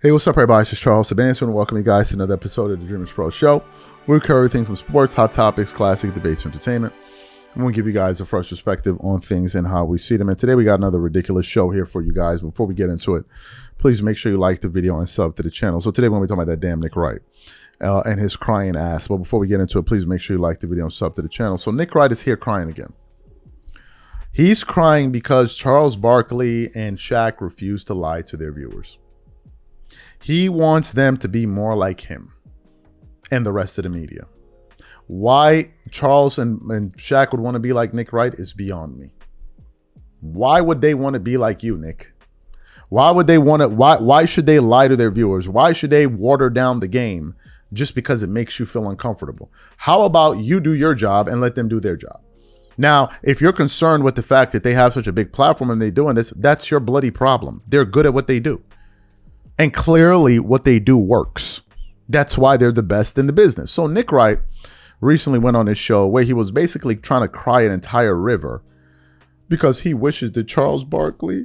Hey, what's up, everybody? It's Charles Sebastian, and welcome you guys to another episode of the Dreamers Pro Show. We cover everything from sports, hot topics, classic debates, entertainment. And we'll give you guys a fresh perspective on things and how we see them. And today we got another ridiculous show here for you guys. Before we get into it, please make sure you like the video and sub to the channel. So today we're going to be talking about that damn Nick Wright and his crying ass. But before we get into it, please make sure you like the video and sub to the channel. So Nick Wright is here crying again. He's crying because Charles Barkley and Shaq refused to lie to their viewers. He wants them to be more like him and the rest of the media. Why Charles and Shaq would want to be like Nick Wright is beyond me. Why would they want to be like you, Nick? Why would they want to? Why should they lie to their viewers? Why should they water down the game just because it makes you feel uncomfortable? How about you do your job and let them do their job? Now, if you're concerned with the fact that they have such a big platform and they're doing this, that's your bloody problem. They're good at what they do. And clearly what they do works. That's why they're the best in the business. So Nick Wright recently went on his show where he was basically trying to cry an entire river because he wishes that Charles Barkley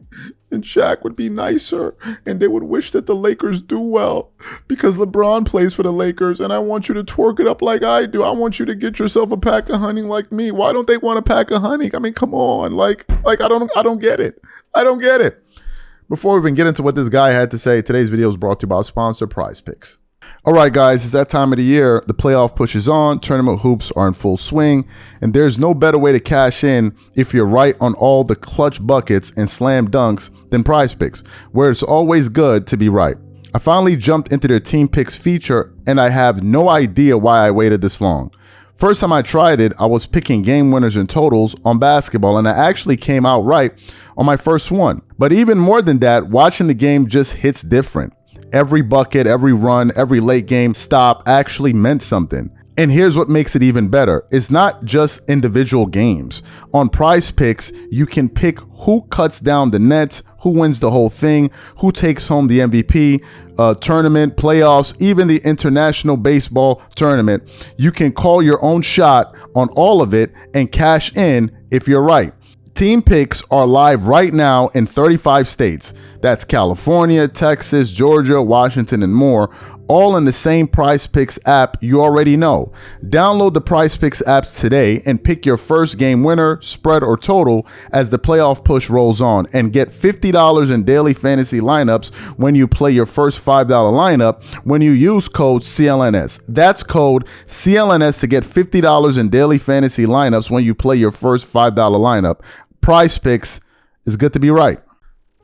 and Shaq would be nicer and they would wish that the Lakers do well because LeBron plays for the Lakers and I want you to twerk it up like I do. I want you to get yourself a pack of honey like me. Why don't they want a pack of honey? I mean, come on. Like I don't get it. I don't get it. Before we even get into what this guy had to say, today's video is brought to you by our sponsor, PrizePicks. All right, guys, it's that time of the year. The playoff push is on. Tournament hoops are in full swing. And there's no better way to cash in if you're right on all the clutch buckets and slam dunks than PrizePicks, where it's always good to be right. I finally jumped into their Team Picks feature, and I have no idea why I waited this long. First time I tried it, I was picking game winners and totals on basketball, and I actually came out right on my first one. But even more than that, watching the game just hits different. Every bucket, every run, every late game stop actually meant something. And here's what makes it even better. It's not just individual games. On PrizePicks, you can pick who cuts down the nets, who wins the whole thing, who takes home the MVP, tournament, playoffs, even the international baseball tournament. You can call your own shot on all of it and cash in if you're right. Team Picks are live right now in 35 states. That's California, Texas, Georgia, Washington, and more, all in the same PrizePicks app you already know. Download the PrizePicks apps today and pick your first game winner, spread, or total as the playoff push rolls on, and get $50 in daily fantasy lineups when you play your first $5 lineup when you use code CLNS. That's code CLNS to get $50 in daily fantasy lineups when you play your first $5 lineup. PrizePicks is good to be right.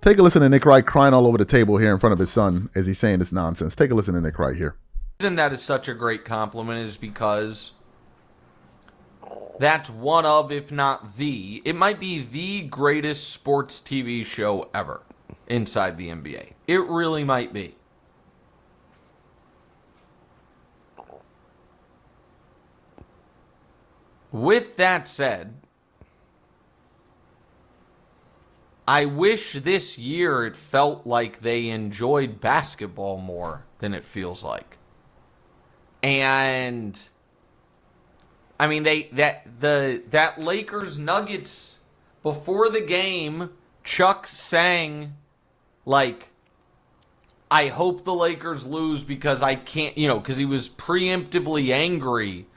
Take a listen to Nick Wright crying all over the table here in front of his son as he's saying this nonsense. Take a listen to Nick Wright here. The reason that is such a great compliment is because that's one of, if not the, it might be the greatest sports TV show ever inside the NBA. It really might be. With that said, I wish this year it felt like they enjoyed basketball more than it feels like. And I mean that Lakers Nuggets before the game, Chuck sang like, I hope the Lakers lose because I can't, because he was preemptively angry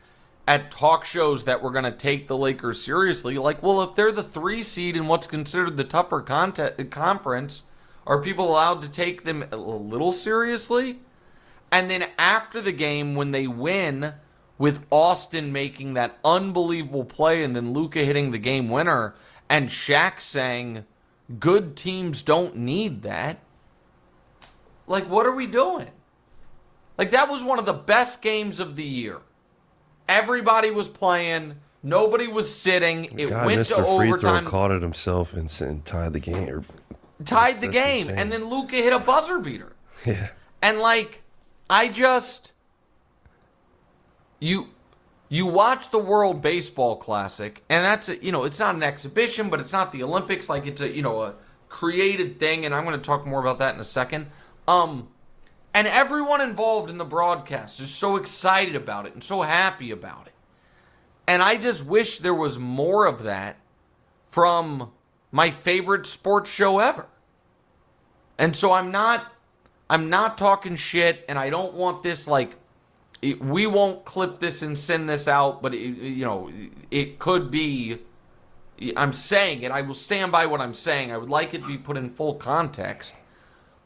at talk shows that were going to take the Lakers seriously. Like, well, if they're the 3 seed in what's considered the tougher conference, are people allowed to take them a little seriously? And then after the game, when they win, with Austin making that unbelievable play and then Luka hitting the game winner, and Shaq saying, good teams don't need that. Like, what are we doing? Like, that was one of the best games of the year. Everybody was playing. Nobody was sitting. It went to overtime. Caught it himself and tied the game. Tied the game. Insane. And then Luka hit a buzzer beater. Yeah. And you watch the World Baseball Classic, and that's it's not an exhibition, but it's not the Olympics. Like, it's a created thing, and I'm going to talk more about that in a second. And everyone involved in the broadcast is so excited about it and so happy about it. And I just wish there was more of that from my favorite sports show ever. And so I'm not I'm not talking shit, and I don't want this like. We won't clip this and send this out, but it could be. I'm saying it. I will stand by what I'm saying. I would like it to be put in full context,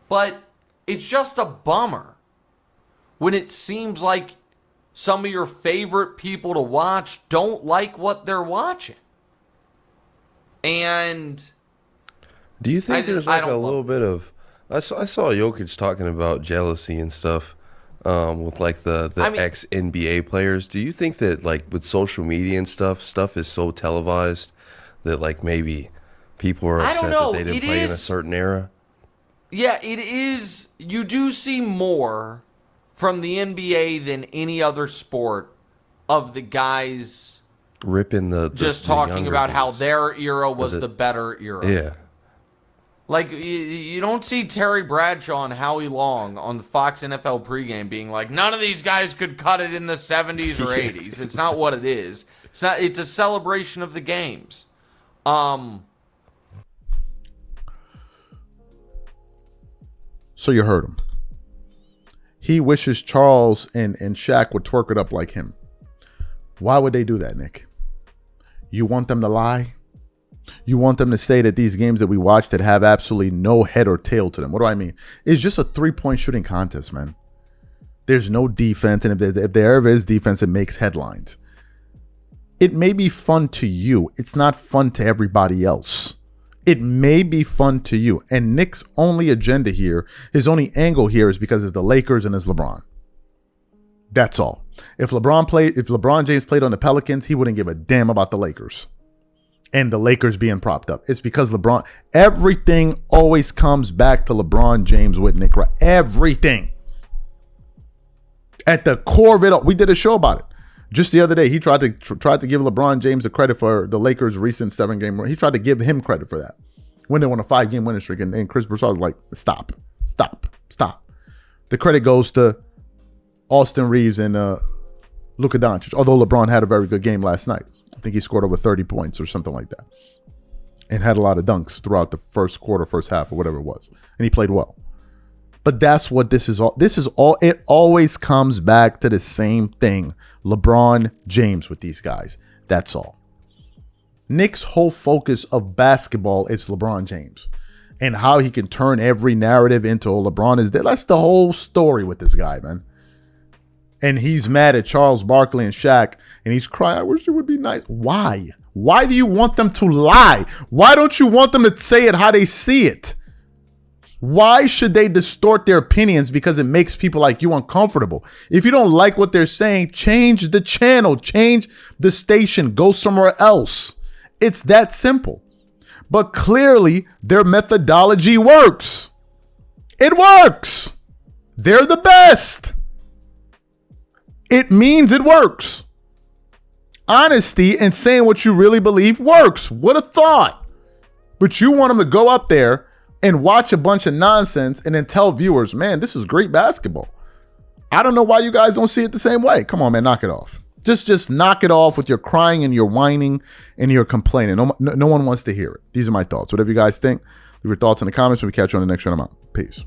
but it's just a bummer when it seems like some of your favorite people to watch don't like what they're watching. And do you think there's like a little bit of? I saw Jokic talking about jealousy and stuff with like the ex NBA players. Do you think that like with social media and stuff is so televised that like maybe people are upset that they didn't play in a certain era? Yeah, it is. You do see more from the NBA than any other sport of the guys ripping the just talking about how their era was the better era. Yeah. Like, you don't see Terry Bradshaw and Howie Long on the Fox NFL pregame being like, none of these guys could cut it in the 70s or 80s. It's not what it is. It's a celebration of the games. So you heard him. He wishes Charles and Shaq would twerk it up like him. Why would they do that, Nick? You want them to lie? You want them to say that these games that we watch that have absolutely no head or tail to them. What do I mean? It's just a 3-point shooting contest, man. There's no defense, and if there ever is defense, it makes headlines. It may be fun to you. It's not fun to everybody else. It may be fun to you. And Nick's only agenda here, his only angle here is because it's the Lakers and it's LeBron. That's all. If LeBron James played on the Pelicans, he wouldn't give a damn about the Lakers and the Lakers being propped up. It's because LeBron, everything always comes back to LeBron James with Nick Wright. Everything. At the core of it all, we did a show about it. Just the other day, he tried to give LeBron James the credit for the Lakers' recent 7-game run. He tried to give him credit for that when they won a 5-game winning streak. And Chris Broussard was like, stop. The credit goes to Austin Reeves and Luka Doncic, although LeBron had a very good game last night. I think he scored over 30 points or something like that and had a lot of dunks throughout the first quarter, first half, or whatever it was. And he played well. But that's what this is all. It always comes back to the same thing. LeBron James with these guys. That's all. Nick's whole focus of basketball is LeBron James and how he can turn every narrative into LeBron is there. That's the whole story with this guy, man. And he's mad at Charles Barkley and Shaq, and he's crying, I wish it would be nice. Why? Why do you want them to lie? Why don't you want them to say it how they see it? Why should they distort their opinions because it makes people like you uncomfortable? If you don't like what they're saying, change the channel, change the station, go somewhere else. It's that simple. But clearly, their methodology works. It works. They're the best. It means it works. Honesty and saying what you really believe works. What a thought. But you want them to go up there and watch a bunch of nonsense and then tell viewers, man, this is great basketball. I don't know why you guys don't see it the same way. Come on, man, knock it off. Just knock it off with your crying and your whining and your complaining. No one wants to hear it. These are my thoughts. Whatever you guys think, leave your thoughts in the comments and we catch you on the next show. I'm out. Peace.